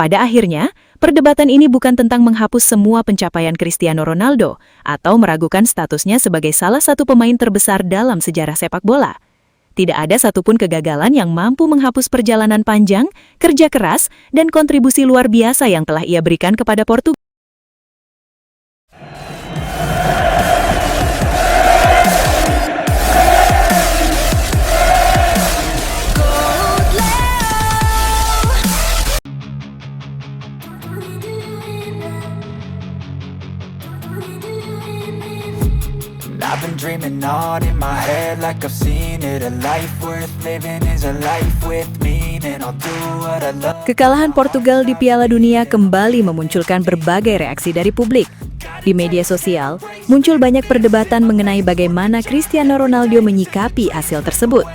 Pada akhirnya, perdebatan ini bukan tentang menghapus semua pencapaian Cristiano Ronaldo atau meragukan statusnya sebagai salah satu pemain terbesar dalam sejarah sepak bola. Tidak ada satupun kegagalan yang mampu menghapus perjalanan panjang, kerja keras, dan kontribusi luar biasa yang telah ia berikan kepada Portugal. I've been dreaming on in my head like I've seen it. A life worth living is a life with meaning. I'll do what I love. Kekalahan Portugal di Piala Dunia kembali memunculkan berbagai reaksi dari publik. Di media sosial, muncul banyak perdebatan mengenai bagaimana Cristiano Ronaldo menyikapi hasil tersebut.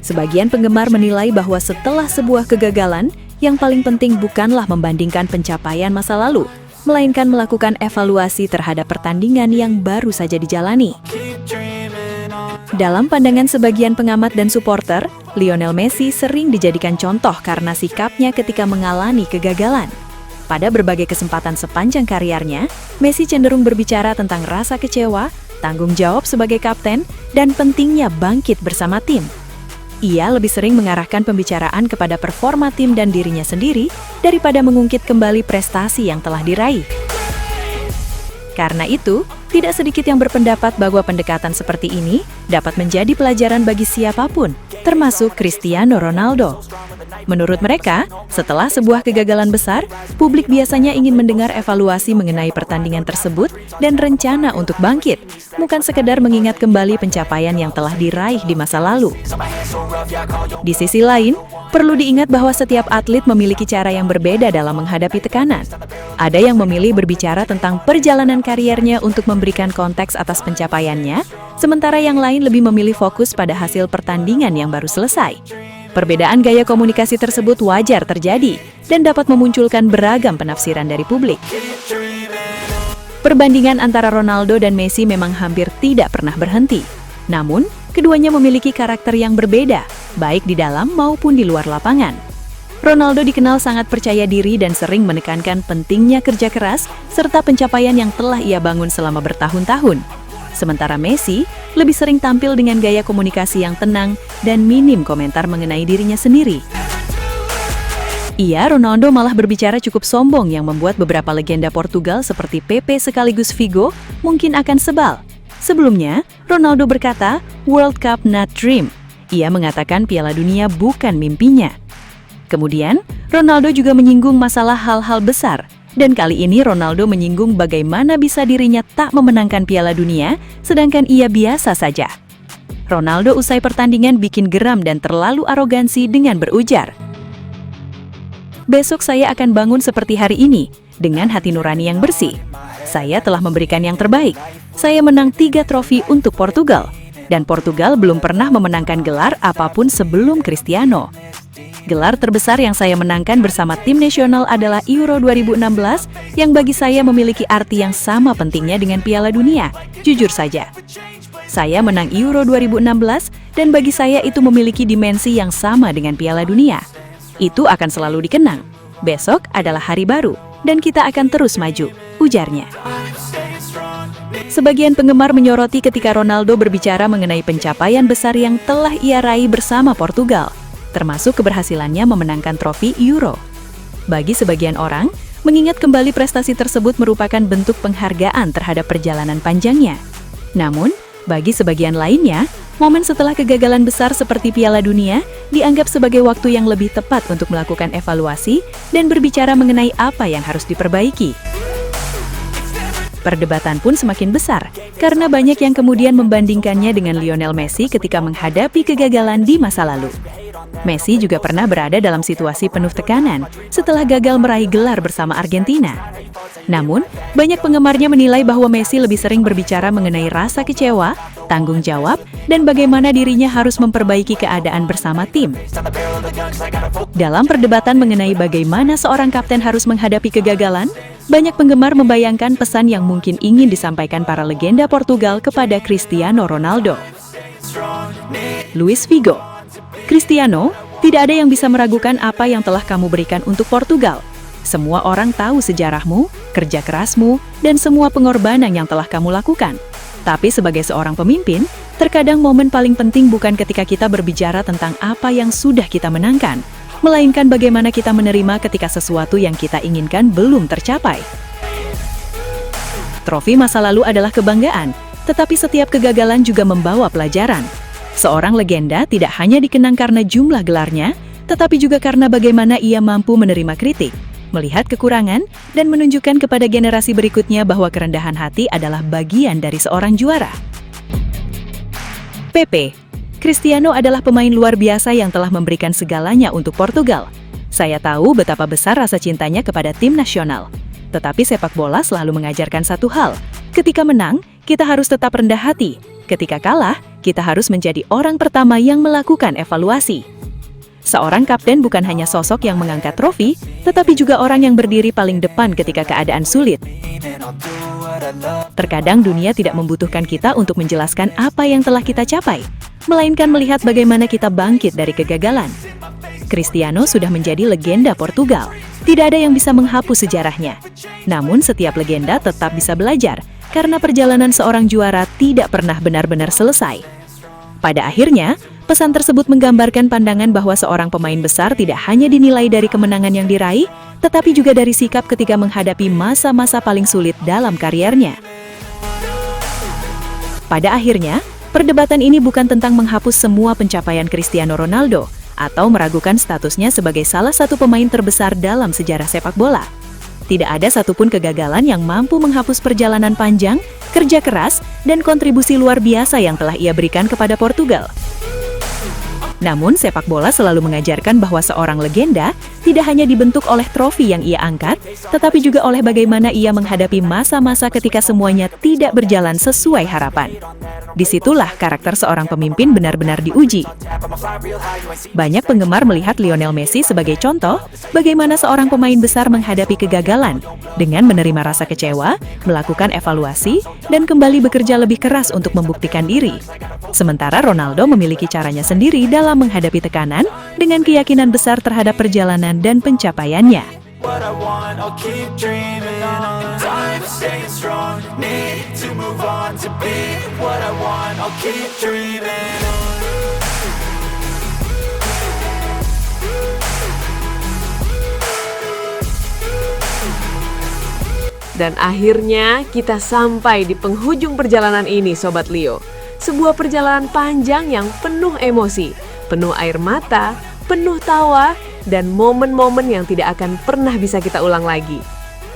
Sebagian penggemar menilai bahwa setelah sebuah kegagalan, yang paling penting bukanlah membandingkan pencapaian masa lalu, melainkan melakukan evaluasi terhadap pertandingan yang baru saja dijalani. Dalam pandangan sebagian pengamat dan supporter, Lionel Messi sering dijadikan contoh karena sikapnya ketika mengalami kegagalan. Pada berbagai kesempatan sepanjang karirnya, Messi cenderung berbicara tentang rasa kecewa, tanggung jawab sebagai kapten, dan pentingnya bangkit bersama tim. Ia lebih sering mengarahkan pembicaraan kepada performa tim dan dirinya sendiri daripada mengungkit kembali prestasi yang telah diraih. Karena itu, tidak sedikit yang berpendapat bahwa pendekatan seperti ini dapat menjadi pelajaran bagi siapapun, termasuk Cristiano Ronaldo. Menurut mereka, setelah sebuah kegagalan besar, publik biasanya ingin mendengar evaluasi mengenai pertandingan tersebut dan rencana untuk bangkit, bukan sekedar mengingat kembali pencapaian yang telah diraih di masa lalu. Di sisi lain, perlu diingat bahwa setiap atlet memiliki cara yang berbeda dalam menghadapi tekanan. Ada yang memilih berbicara tentang perjalanan kariernya untuk memberikan konteks atas pencapaiannya, sementara yang lain lebih memilih fokus pada hasil pertandingan yang baru selesai. Perbedaan gaya komunikasi tersebut wajar terjadi dan dapat memunculkan beragam penafsiran dari publik. Perbandingan antara Ronaldo dan Messi memang hampir tidak pernah berhenti. Namun, keduanya memiliki karakter yang berbeda, baik di dalam maupun di luar lapangan. Ronaldo dikenal sangat percaya diri dan sering menekankan pentingnya kerja keras serta pencapaian yang telah ia bangun selama bertahun-tahun. Sementara Messi lebih sering tampil dengan gaya komunikasi yang tenang dan minim komentar mengenai dirinya sendiri. Ronaldo malah berbicara cukup sombong yang membuat beberapa legenda Portugal seperti Pepe sekaligus Figo mungkin akan sebal. Sebelumnya, Ronaldo berkata, "World Cup not dream." Ia mengatakan Piala Dunia bukan mimpinya. Kemudian, Ronaldo juga menyinggung masalah hal-hal besar. Dan kali ini Ronaldo menyinggung bagaimana bisa dirinya tak memenangkan Piala Dunia, sedangkan ia biasa saja. Ronaldo usai pertandingan bikin geram dan terlalu arogansi dengan berujar, "Besok saya akan bangun seperti hari ini, dengan hati nurani yang bersih. Saya telah memberikan yang terbaik. Saya menang 3 trofi untuk Portugal. Dan Portugal belum pernah memenangkan gelar apapun sebelum Cristiano. Gelar terbesar yang saya menangkan bersama tim nasional adalah Euro 2016 yang bagi saya memiliki arti yang sama pentingnya dengan Piala Dunia. Jujur saja, saya menang Euro 2016 dan bagi saya itu memiliki dimensi yang sama dengan Piala Dunia. Itu akan selalu dikenang. Besok adalah hari baru dan kita akan terus maju," ujarnya. Sebagian penggemar menyoroti ketika Ronaldo berbicara mengenai pencapaian besar yang telah ia raih bersama Portugal, termasuk keberhasilannya memenangkan trofi Euro. Bagi sebagian orang, mengingat kembali prestasi tersebut merupakan bentuk penghargaan terhadap perjalanan panjangnya. Namun, bagi sebagian lainnya, momen setelah kegagalan besar seperti Piala Dunia dianggap sebagai waktu yang lebih tepat untuk melakukan evaluasi dan berbicara mengenai apa yang harus diperbaiki. Perdebatan pun semakin besar, karena banyak yang kemudian membandingkannya dengan Lionel Messi ketika menghadapi kegagalan di masa lalu. Messi juga pernah berada dalam situasi penuh tekanan setelah gagal meraih gelar bersama Argentina. Namun, banyak penggemarnya menilai bahwa Messi lebih sering berbicara mengenai rasa kecewa, tanggung jawab, dan bagaimana dirinya harus memperbaiki keadaan bersama tim. Dalam perdebatan mengenai bagaimana seorang kapten harus menghadapi kegagalan, banyak penggemar membayangkan pesan yang mungkin ingin disampaikan para legenda Portugal kepada Cristiano Ronaldo. Luis Figo: "Cristiano, tidak ada yang bisa meragukan apa yang telah kamu berikan untuk Portugal. Semua orang tahu sejarahmu, kerja kerasmu, dan semua pengorbanan yang telah kamu lakukan. Tapi sebagai seorang pemimpin, terkadang momen paling penting bukan ketika kita berbicara tentang apa yang sudah kita menangkan, melainkan bagaimana kita menerima ketika sesuatu yang kita inginkan belum tercapai. Trofi masa lalu adalah kebanggaan, tetapi setiap kegagalan juga membawa pelajaran. Seorang legenda tidak hanya dikenang karena jumlah gelarnya, tetapi juga karena bagaimana ia mampu menerima kritik, melihat kekurangan, dan menunjukkan kepada generasi berikutnya bahwa kerendahan hati adalah bagian dari seorang juara. PP, Cristiano adalah pemain luar biasa yang telah memberikan segalanya untuk Portugal. Saya tahu betapa besar rasa cintanya kepada tim nasional. Tetapi sepak bola selalu mengajarkan satu hal. Ketika menang, kita harus tetap rendah hati. Ketika kalah, kita harus menjadi orang pertama yang melakukan evaluasi. Seorang kapten bukan hanya sosok yang mengangkat trofi, tetapi juga orang yang berdiri paling depan ketika keadaan sulit. Terkadang dunia tidak membutuhkan kita untuk menjelaskan apa yang telah kita capai, melainkan melihat bagaimana kita bangkit dari kegagalan. Cristiano sudah menjadi legenda Portugal. Tidak ada yang bisa menghapus sejarahnya. Namun setiap legenda tetap bisa belajar, karena perjalanan seorang juara tidak pernah benar-benar selesai. Pada akhirnya, pesan tersebut menggambarkan pandangan bahwa seorang pemain besar tidak hanya dinilai dari kemenangan yang diraih, tetapi juga dari sikap ketika menghadapi masa-masa paling sulit dalam kariernya. Pada akhirnya, perdebatan ini bukan tentang menghapus semua pencapaian Cristiano Ronaldo atau meragukan statusnya sebagai salah satu pemain terbesar dalam sejarah sepak bola. Tidak ada satupun kegagalan yang mampu menghapus perjalanan panjang, kerja keras, dan kontribusi luar biasa yang telah ia berikan kepada Portugal. Namun, sepak bola selalu mengajarkan bahwa seorang legenda tidak hanya dibentuk oleh trofi yang ia angkat, tetapi juga oleh bagaimana ia menghadapi masa-masa ketika semuanya tidak berjalan sesuai harapan. Disitulah karakter seorang pemimpin benar-benar diuji. Banyak penggemar melihat Lionel Messi sebagai contoh bagaimana seorang pemain besar menghadapi kegagalan dengan menerima rasa kecewa, melakukan evaluasi, dan kembali bekerja lebih keras untuk membuktikan diri. Sementara Ronaldo memiliki caranya sendiri dalam menghadapi tekanan dengan keyakinan besar terhadap perjalanan dan pencapaiannya. What I want, I'll keep dreaming on. Time staying strong, need to move on to be what I want, I'll keep dreaming on. Dan akhirnya kita sampai di penghujung perjalanan ini, Sobat Leo. Sebuah perjalanan panjang yang penuh emosi, penuh air mata, penuh tawa, dan momen-momen yang tidak akan pernah bisa kita ulang lagi.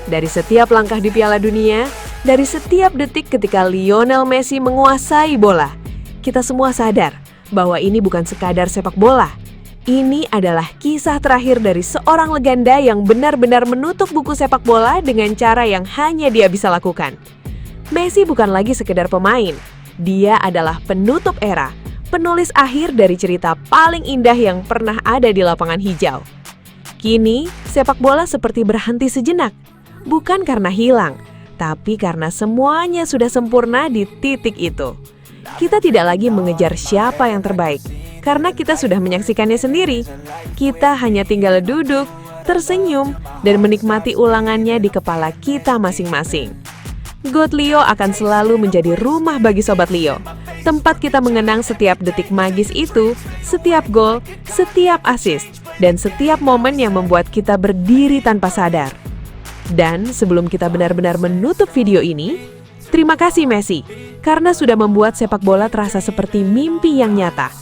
Dari setiap langkah di Piala Dunia, dari setiap detik ketika Lionel Messi menguasai bola, kita semua sadar bahwa ini bukan sekadar sepak bola. Ini adalah kisah terakhir dari seorang legenda yang benar-benar menutup buku sepak bola dengan cara yang hanya dia bisa lakukan. Messi bukan lagi sekedar pemain, dia adalah penutup era, penulis akhir dari cerita paling indah yang pernah ada di lapangan hijau. Kini, sepak bola seperti berhenti sejenak, bukan karena hilang, tapi karena semuanya sudah sempurna di titik itu. Kita tidak lagi mengejar siapa yang terbaik, karena kita sudah menyaksikannya sendiri. Kita hanya tinggal duduk, tersenyum, dan menikmati ulangannya di kepala kita masing-masing. GOAT Leo akan selalu menjadi rumah bagi Sobat Leo. Tempat kita mengenang setiap detik magis itu, setiap gol, setiap assist, dan setiap momen yang membuat kita berdiri tanpa sadar. Dan sebelum kita benar-benar menutup video ini, terima kasih Messi, karena sudah membuat sepak bola terasa seperti mimpi yang nyata.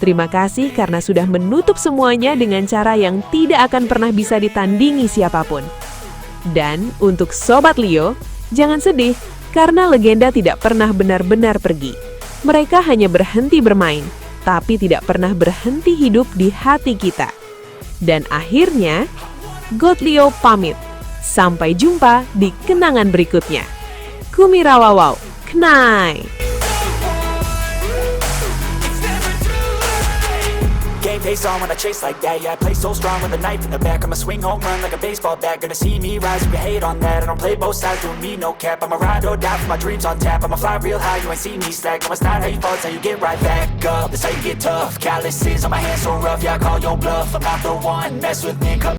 Terima kasih karena sudah menutup semuanya dengan cara yang tidak akan pernah bisa ditandingi siapapun. Dan untuk Sobat Leo, jangan sedih, karena legenda tidak pernah benar-benar pergi. Mereka hanya berhenti bermain, tapi tidak pernah berhenti hidup di hati kita. Dan akhirnya, GOAT Leo pamit. Sampai jumpa di kenangan berikutnya. Kumirawawau, Knai! Game face on when I chase like that. Yeah, I play so strong with a knife in the back. I'ma swing home run like a baseball bat. Gonna see me rise if you hate on that. I don't play both sides, doing me no cap. I'ma ride or die for my dreams on tap. I'ma fly real high, you ain't see me slack. No, it's not how you fall, it's how you get right back up. That's how you get tough. Calluses on my hands so rough, yeah, I call your bluff. I'm not the one, mess with me, come